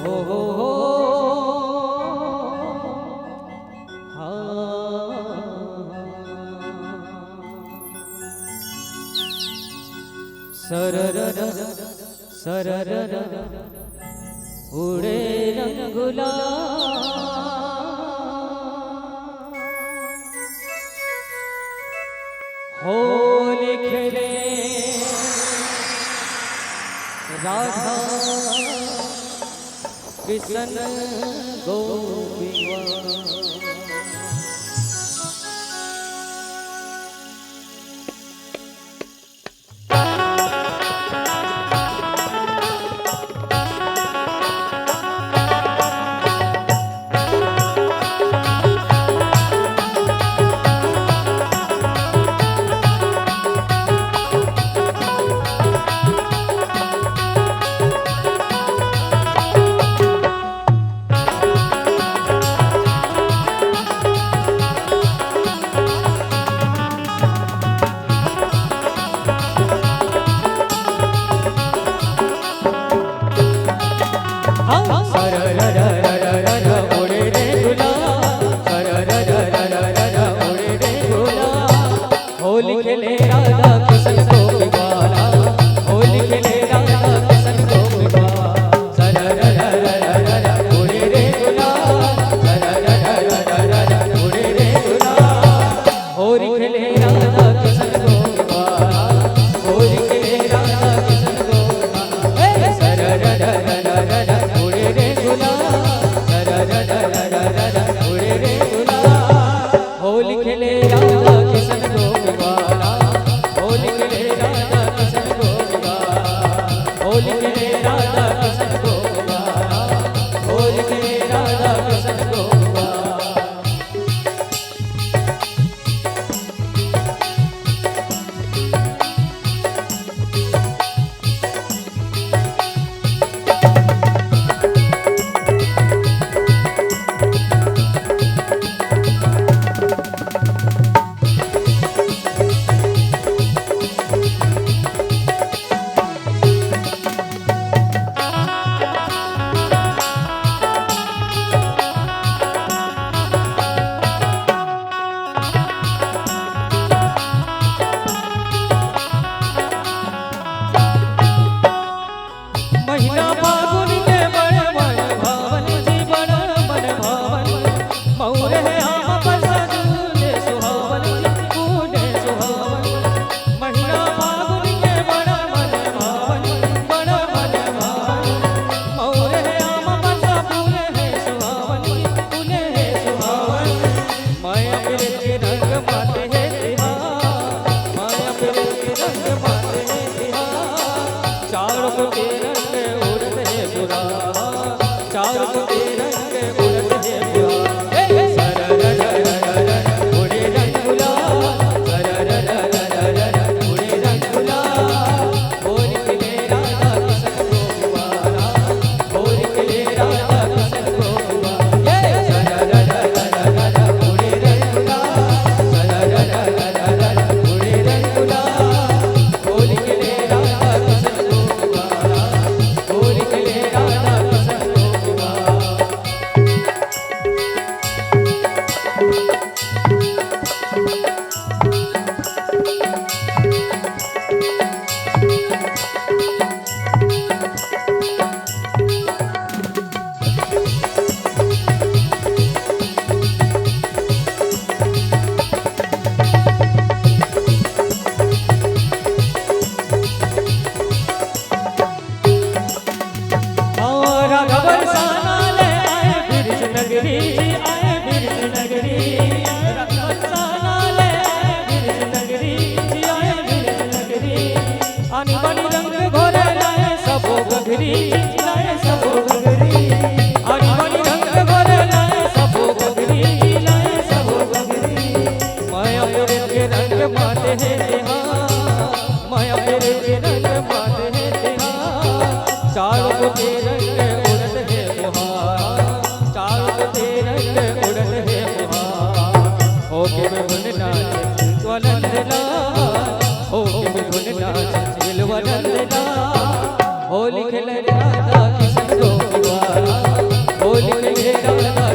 हो सरर सरर उड़े रंग गुलाल होली खेले राधा कृष्ण गोपिया होली खेले राधा कृष्ण गोपिया होली खेले राधा कृष्ण गोपिया सरर उड़े रे गुलाल सरर उड़े रे गुलाल होली खेले राधा कृष्ण गोपिया होली खेले राधा कृष्ण गोपिया सरर उड़े रे गुलाल सरर उड़े रे गुलाल होली खेले राधा कृष्ण गोपिया होली खेले राधा कृष्ण गोपिया होली खेले राधा कृष्ण गोपिया होली खेले राधा कृष्ण गोपिया होली खेले राधा कृष्ण गोपिया होली खेले राधा